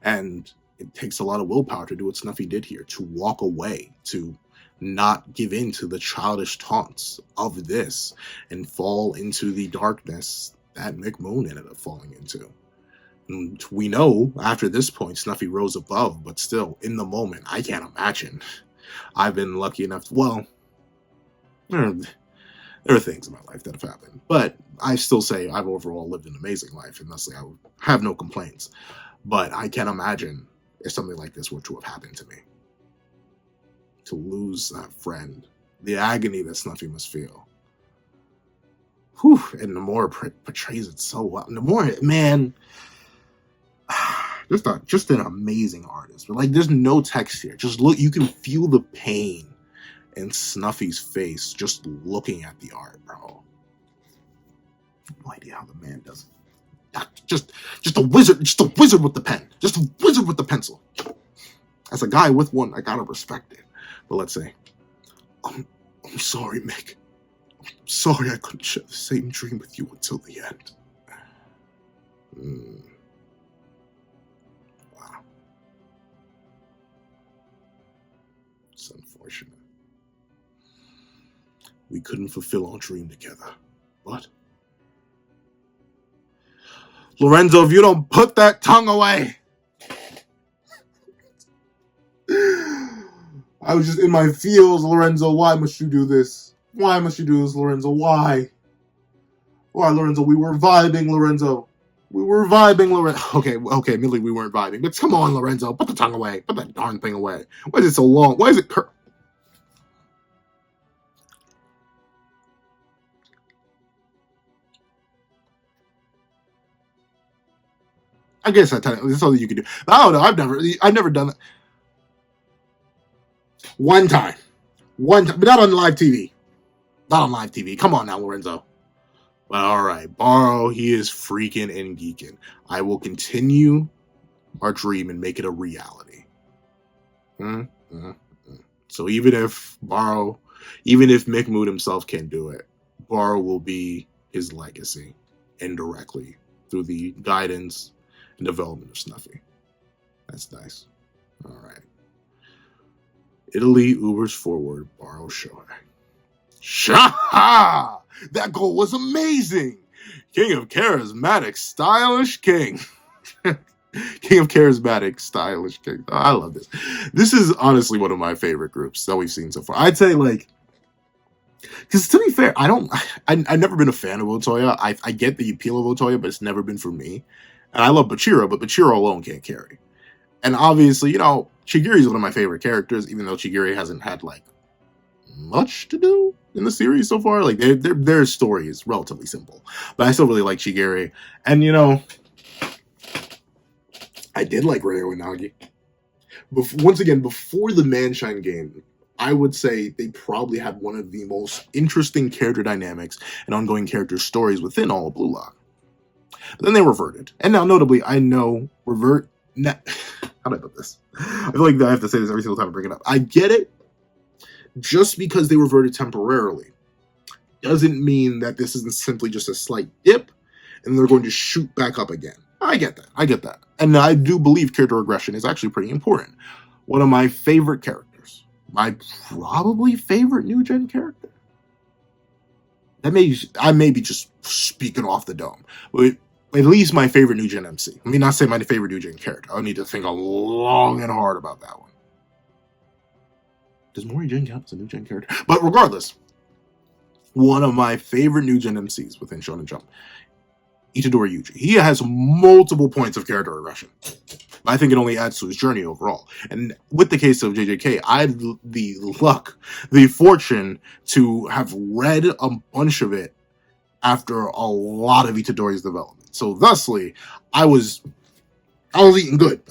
And it takes a lot of willpower to do what Snuffy did here, to walk away, to not give in to the childish taunts of this and fall into the darkness that McMoon ended up falling into. And we know after this point, Snuffy rose above, but still, in the moment, I can't imagine. I've been lucky enough, well, There, there are things in my life that have happened, but I still say I've overall lived an amazing life, and thusly I have no complaints. But I can't imagine if something like this were to have happened to me. To lose that friend, the agony that Snuffy must feel. Whew, and Nomura portrays it so well. Nomura, man, just an amazing artist. But like, there's no text here. Just look, you can feel the pain in Snuffy's face just looking at the art, bro. No idea how the man does it. Just a wizard with the pen, just a wizard with the pencil. As a guy with one, I gotta respect it. But let's say, I'm sorry, Mick. I'm sorry I couldn't share the same dream with you until the end. Wow. It's unfortunate. We couldn't fulfill our dream together. What? Lorenzo, if you don't put that tongue away. I was just in my feels, Lorenzo. Why must you do this? Why must you do this, Lorenzo? Why? Why, Lorenzo? We were vibing, Lorenzo. We were vibing, Lorenzo. Okay, admittedly we weren't vibing. But come on, Lorenzo. Put the tongue away. Put that darn thing away. Why is it so long? Why is it I guess that's all you can do. I don't know. I've never done that. One time, but not on live TV. Not on live TV. Come on now, Lorenzo. But all right, Baro, he is freaking and geeking. I will continue our dream and make it a reality. So even if Mick Mood himself can't do it, Baro will be his legacy indirectly through the guidance and development of Snuffy. That's nice. All right. Italy Ubers forward, Baro Shohei. Shaha! That goal was amazing! King of charismatic, stylish king. King of charismatic, stylish king. Oh, I love this. This is honestly one of my favorite groups that we've seen so far. I'd say, like, because to be fair, I've never been a fan of Otoya. I get the appeal of Otoya, but it's never been for me. And I love Bachiro, but Bachiro alone can't carry. And obviously, Chigiri is one of my favorite characters, even though Chigiri hasn't had, like, much to do in the series so far. Like, their story is relatively simple. But I still really like Chigiri. And, I did like Ryo and Nagi. Once again, before the Manshine game, I would say they probably had one of the most interesting character dynamics and ongoing character stories within all of Blue Lock. But then they reverted. And now, notably, I know how do I put this? I feel like I have to say this every single time I bring it up. I get it. Just because they reverted temporarily doesn't mean that this isn't simply just a slight dip and they're going to shoot back up again. I get that. And I do believe character regression is actually pretty important. One of my favorite characters. My probably favorite new gen character. I may be just speaking off the dome. But at least my favorite new gen MC. Let me not say my favorite new gen character. I'll need to think long and hard about that one. Does Mori Gen count as a new gen character? But regardless, one of my favorite new gen MCs within Shonen Jump, Itadori Yuji. He has multiple points of character regression. I think it only adds to his journey overall. And with the case of JJK, I had the fortune to have read a bunch of it after a lot of Itadori's development. So thusly, I was eating good.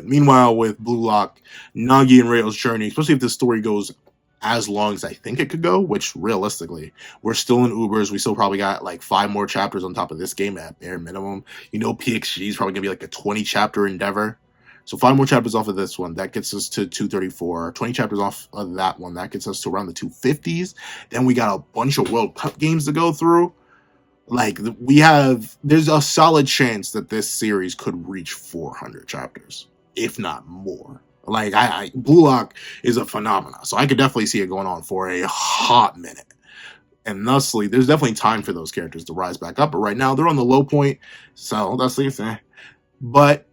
Meanwhile, with Blue Lock, Nagi and Ryo's journey, especially if the story goes as long as I think it could go, which realistically, we're still in Ubers. We still probably got like 5 more chapters on top of this game at bare minimum. PXG is probably going to be like a 20 chapter endeavor. So 5 more chapters off of this one. That gets us to 234. 20 chapters off of that one. That gets us to around the 250s. Then we got a bunch of World Cup games to go through. Like, there's a solid chance that this series could reach 400 chapters, if not more. Like, Blue Lock is a phenomenon, so I could definitely see it going on for a hot minute. And thusly, there's definitely time for those characters to rise back up, but right now they're on the low point, so that's the thing. But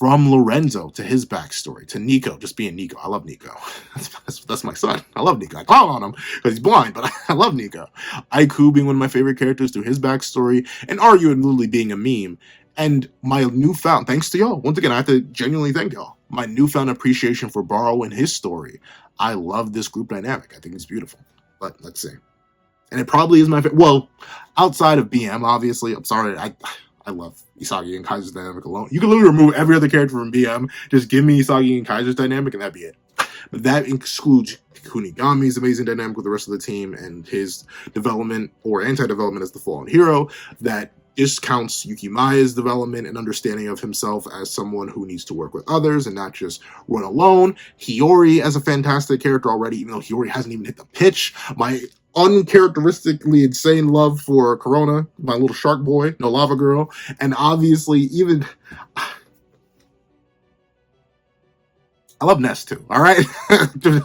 from Lorenzo to his backstory to Nico just being Nico. I love Nico. That's my son. I love Nico. I clown on him because he's blind, but I love Nico. Aiku being one of my favorite characters through his backstory, and Aryu and Lily being a meme. And my newfound, thanks to y'all, once again, I have to genuinely thank y'all. My newfound appreciation for Baro and his story. I love this group dynamic. I think it's beautiful. But let's see. And it probably is my favorite. Well, outside of BM, obviously, I'm sorry, I love Isagi and Kaiser's dynamic alone. You can literally remove every other character from BM. Just give me Isagi and Kaiser's dynamic, and that'd be it. But that excludes Kunigami's amazing dynamic with the rest of the team and his development or anti-development as the fallen hero. That discounts Yukimaya's development and understanding of himself as someone who needs to work with others and not just run alone. Hiyori as a fantastic character already, even though Hiyori hasn't even hit the pitch. My uncharacteristically insane love for Corona, my little shark boy, no lava girl, and obviously even I love Ness too, all right? And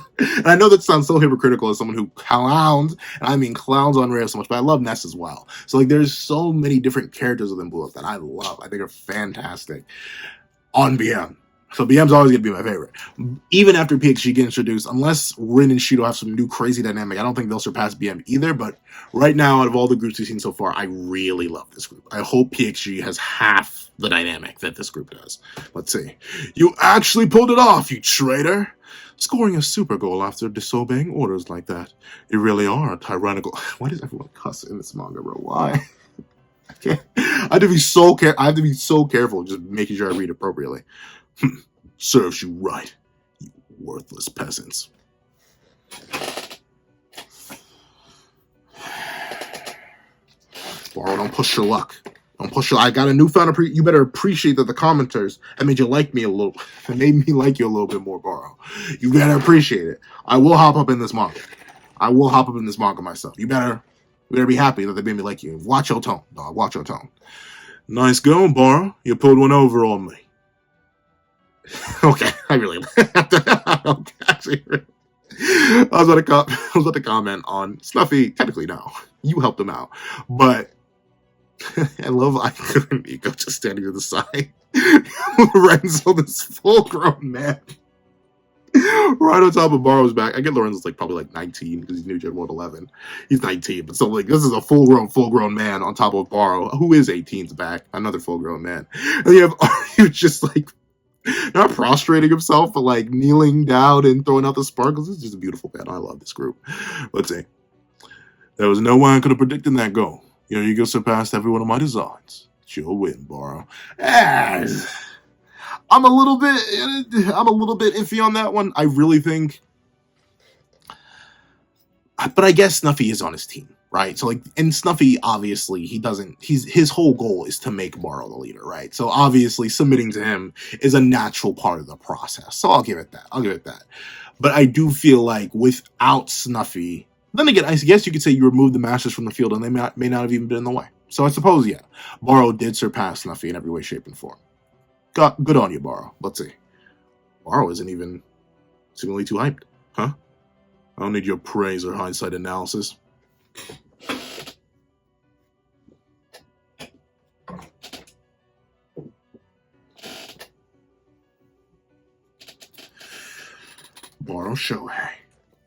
I know that sounds so hypocritical as someone who clowns, and I mean clowns on Rare so much, but I love Ness as well. So like there's so many different characters within Blue Lock that I love. I think are fantastic on BM. So BM's always going to be my favorite. Even after PXG gets introduced, unless Rin and Shido have some new crazy dynamic, I don't think they'll surpass BM either. But right now, out of all the groups we've seen so far, I really love this group. I hope PXG has half the dynamic that this group does. Let's see. You actually pulled it off, you traitor. Scoring a super goal after disobeying orders like that. You really are a tyrannical... Why does everyone cuss in this manga, bro? Why? I have to be so careful just making sure I read appropriately. Serves you right, you worthless peasants. Baro, don't push your luck. Don't push your luck. I got a newfound you better appreciate that the commenters have made you like me a little. It made me like you a little bit more, Baro. You better appreciate it. I will hop up in this manga. I will hop up in this manga myself. You better be happy that they made me like you. Watch your tone, dog. Watch your tone. Nice going, Baro. You pulled one over on me. Okay, I really actually. I was about to comment on Snuffy. Technically, no, you helped him out, but I love Aiku and Nico just standing to the side. Lorenzo, this full-grown man, right on top of Baro's back. I get Lorenzo's probably 19 because he's new Gen 111. He's 19, but so this is a full-grown man on top of Baro, who is 18's back. Another full-grown man, and you have Aryu just not prostrating himself, but kneeling down and throwing out the sparkles. It's just a beautiful man. I love this group. Let's see. There was no one could have predicted that goal. You go surpassed every one of my designs. It's your win, Baro. I'm a little bit iffy on that one. I really think, but I guess Snuffy is on his team, right? So and Snuffy, obviously, his whole goal is to make Baro the leader, right? So obviously submitting to him is a natural part of the process. So I'll give it that. But I do feel like without Snuffy, then again, I guess you could say you remove the Masters from the field and they may not have even been in the way. So I suppose, yeah, Baro did surpass Snuffy in every way, shape, and form. Good on you, Baro. Let's see. Baro isn't even seemingly too hyped, huh? I don't need your praise or hindsight analysis. Baro Shohei,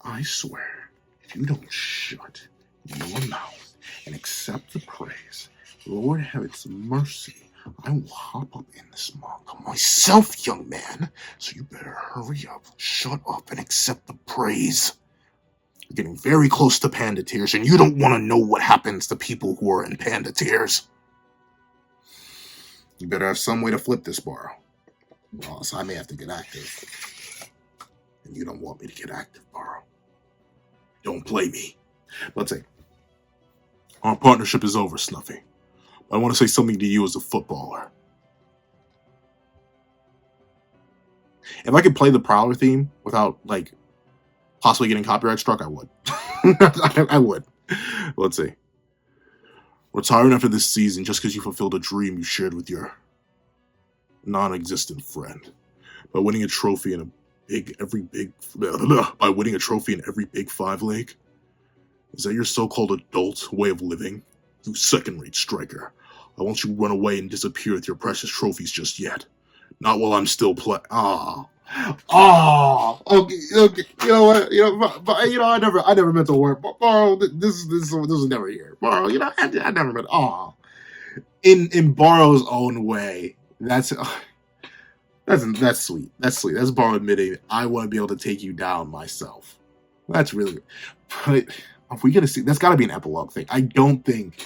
I swear, if you don't shut your mouth and accept the praise, Lord have its mercy, I will hop up in this manga myself, young man. So you better hurry up, shut up, and accept the praise. You're getting very close to Panda Tears, and you don't want to know what happens to people who are in Panda Tears. You better have some way to flip this, Baro. Well, so I may have to get active. And you don't want me to get active, Baro. Don't play me. Let's see. Our partnership is over, Snuffy. I want to say something to you as a footballer. If I could play the Prowler theme without, possibly getting copyright struck, I would. I would. Let's see. Retiring after this season just because you fulfilled a dream you shared with your non-existent friend. By winning a trophy in every Big 5 league? Is that your so-called adult way of living? You second-rate striker. I want you to run away and disappear with your precious trophies just yet. Not while I'm still playing. Oh. Oh, okay, okay. You know what? I never meant to work. Baro, this was never here. Baro, I never meant. Oh, in Baro's own way. That's sweet. That's sweet. That's Baro admitting I want to be able to take you down myself. That's really. But if we get to see, that's got to be an epilogue thing. I don't think,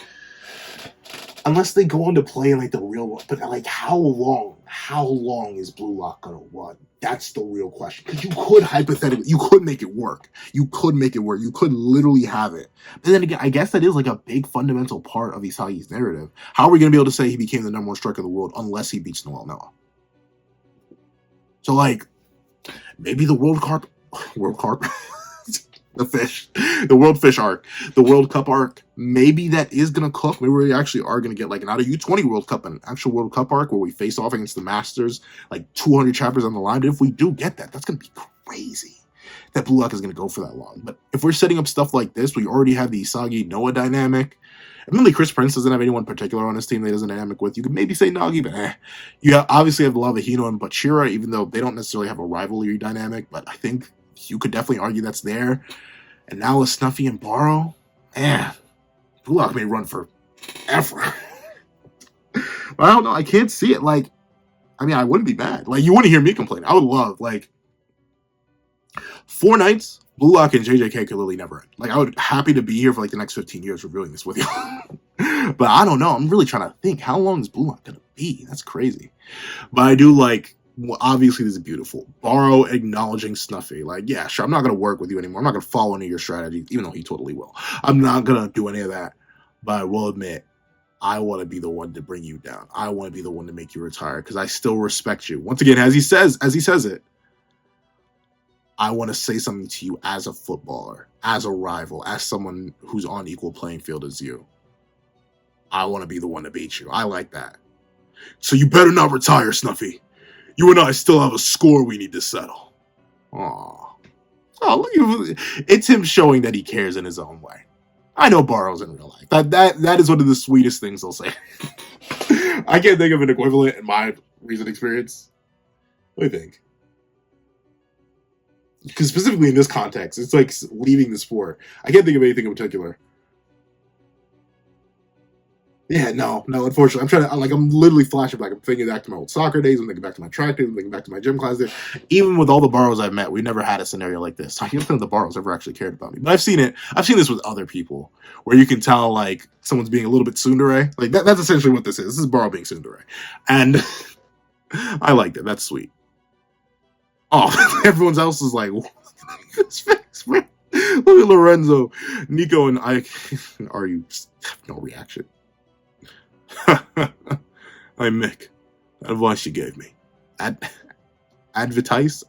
unless they go on to play in like the real world. But like, how long? How long is Blue Lock gonna run? That's the real question. Because you could hypothetically, you could make it work. You could make it work. You could literally have it. But then again, I guess that is like a big fundamental part of Isagi's narrative. How are we gonna be able to say he became the number one striker in the world unless he beats Noel Noah? So like, maybe the World Carp, the fish, the World Fish arc, the World Cup arc, maybe that is going to cook. Maybe we actually are going to get like an out of U20 World Cup, an actual World Cup arc where we face off against the Masters, like 200 chapters on the line. But if we do get that, that's going to be crazy that Blue Lock is going to go for that long. But if we're setting up stuff like this, we already have the Isagi-Noah dynamic. And really, Chris Prince doesn't have anyone particular on his team that he doesn't dynamic with. You could maybe say Nagi, but You obviously have Lava Hino and Bachira, even though they don't necessarily have a rivalry dynamic. But I think you could definitely argue that's there. And now with Snuffy and Baro, man, Blue Lock may run for ever. But I don't know. I can't see it. Like, I mean, I wouldn't be mad. Like, you wouldn't hear me complain. I would love, like, 4 nights, Blue Lock and JJK could literally never end. Like, I would happy to be here for, like, the next 15 years reviewing this with you. But I don't know. I'm really trying to think. How long is Blue Lock going to be? That's crazy. But I do like, well, obviously, this is beautiful. Baro acknowledging Snuffy. Like, yeah, sure, I'm not going to work with you anymore. I'm not going to follow any of your strategies, even though he totally will. I'm not going to do any of that. But I will admit, I want to be the one to bring you down. I want to be the one to make you retire because I still respect you. Once again, as he says it, I want to say something to you as a footballer, as a rival, as someone who's on equal playing field as you. I want to be the one to beat you. I like that. So you better not retire, Snuffy. You and I still have a score we need to settle. Aww. Oh, look at, it's him showing that he cares in his own way. I know Baro's in real life. That is one of the sweetest things they'll say. I can't think of an equivalent in my recent experience. What do you think? Because specifically in this context, it's like leaving the sport. I can't think of anything in particular. Yeah, no, unfortunately. I'm literally flashing back. I'm thinking back to my old soccer days. I'm thinking back to my track days. I'm thinking back to my gym class days. Even with all the Baros I've met, we never had a scenario like this. I don't think the Baros ever actually cared about me. But I've seen it. I've seen this with other people where you can tell, like, someone's being a little bit tsundere. Like, that's essentially what this is. This is Baro being tsundere. And I liked it. That's sweet. Oh, everyone else is like, look at Lorenzo, Nico, and Ike. Are you no reaction? I'm Mick. That advice you gave me. Advertise?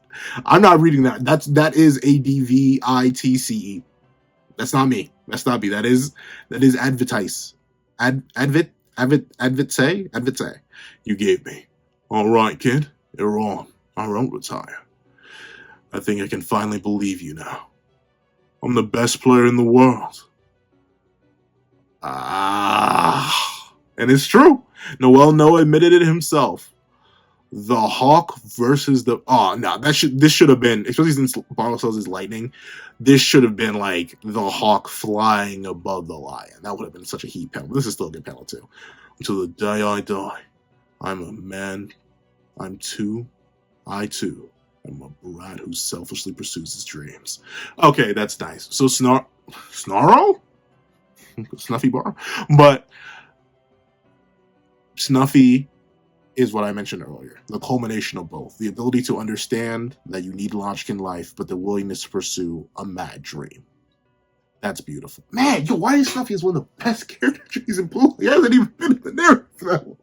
I'm not reading that. That is ADVITCE. That's not me. That's not me. That is advertise. Advit. You gave me. All right, kid. You're on. I won't retire. I think I can finally believe you now. I'm the best player in the world. And it's true. Noel Noah admitted it himself. The Hawk versus the... Oh, no. This should have been... Especially since Baro sells his lightning. This should have been like the Hawk flying above the lion. That would have been such a heat panel. This is still a good panel, too. Until the day I die, I'm a man. I too am a brat who selfishly pursues his dreams. Okay, that's nice. So Snarl? Snuffy Bar? But Snuffy is what I mentioned earlier. The culmination of both. The ability to understand that you need logic in life, but the willingness to pursue a mad dream. That's beautiful. Man, why is Snuffy one of the best characters in Blue? He hasn't even been in the narrative for that one.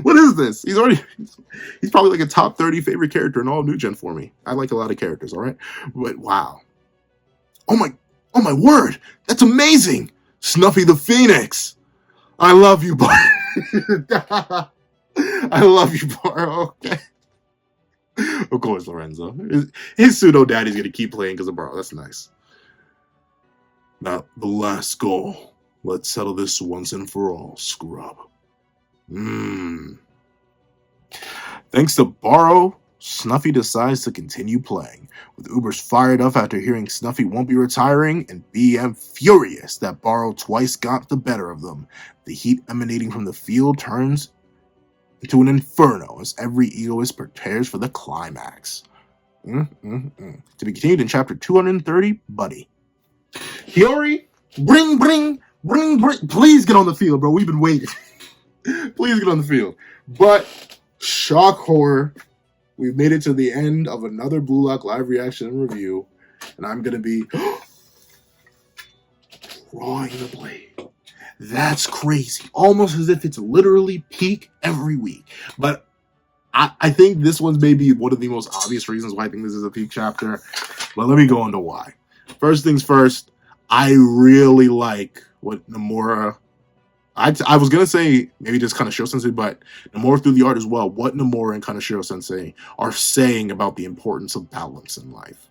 What is this? He's probably like a top 30 favorite character in all New Gen for me. I like a lot of characters, all right? But wow. Oh my word. That's amazing. Snuffy the Phoenix. I love you, Baro. I love you, Baro. Okay. Of course, Lorenzo. His pseudo daddy's gonna keep playing because of Baro. That's nice. Now, the last goal. Let's settle this once and for all, scrub. Thanks to Baro, Snuffy decides to continue playing, with Ubers fired up after hearing Snuffy won't be retiring, and BM furious that Baro twice got the better of them. The heat emanating from the field turns into an inferno as every egoist prepares for the climax. To be continued in chapter 230, Buddy. Hiyori, bring. Please get on the field, bro. We've been waiting. Please get on the field. But, shock horror, we've made it to the end of another Blue Lock live reaction and review, and I'm going to be drawing the blade. That's crazy. Almost as if it's literally peak every week. But I think this one's maybe one of the most obvious reasons why I think this is a peak chapter. But let me go into why. First things first, I really like what Nomura... I was going to say maybe just Kaneshiro Sensei, but Nomura through the art as well, what Nomura and Kaneshiro Sensei are saying about the importance of balance in life.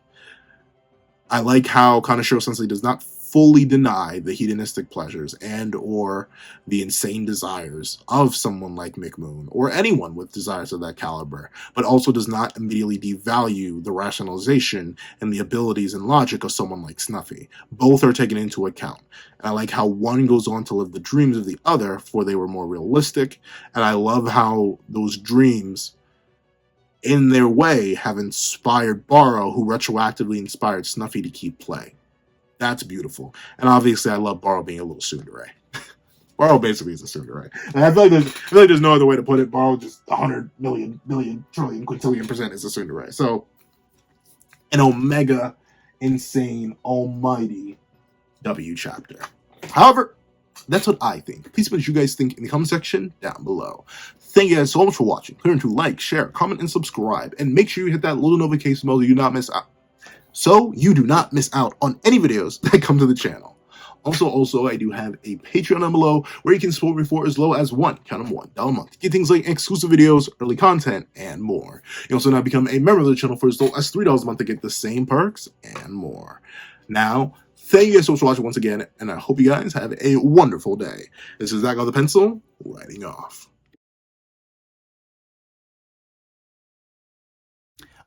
I like how Kaneshiro Sensei does not fully deny the hedonistic pleasures and or the insane desires of someone like Mick Moon or anyone with desires of that caliber, but also does not immediately devalue the rationalization and the abilities and logic of someone like Snuffy. Both are taken into account. And I like how one goes on to live the dreams of the other, for they were more realistic, and I love how those dreams in their way have inspired Baro, who retroactively inspired Snuffy to keep playing. That's beautiful. And obviously I love Baro being a little tsundere. Baro basically is a tsundere. And I feel like there's no other way to put it. Baro just 100 million, trillion, quintillion % is a tsundere. So an omega, insane, almighty W chapter. However, that's what I think. Please put what you guys think in the comment section down below. Thank you guys so much for watching. Clear to like, share, comment, and subscribe. And make sure you hit that little notification bell so you do not miss out on any videos that come to the channel. Also, I do have a Patreon down below where you can support me for as low as $1 a month. Get things like exclusive videos, early content, and more. You also now become a member of the channel for as low as $3 a month to get the same perks and more. Now, thank you guys so much for watching once again, and I hope you guys have a wonderful day. This is Zach on the Pencil, writing off.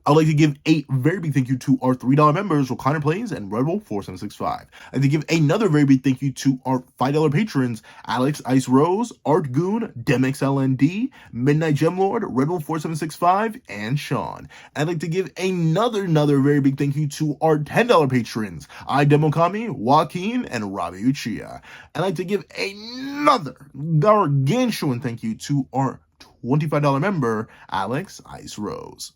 I'd like to give a very big thank you to our $3 members, Recliner Plays and Red Wolf 4765. I'd like to give another very big thank you to our $5 patrons, Alex Ice Rose, Art Goon, DemXLND, Midnight Gemlord, Red Wolf 4765, and Sean. I'd like to give another very big thank you to our $10 patrons, Demokami, Joaquin, and Ravi Uchiha. I'd like to give another gargantuan thank you to our $25 member, Alex Ice Rose.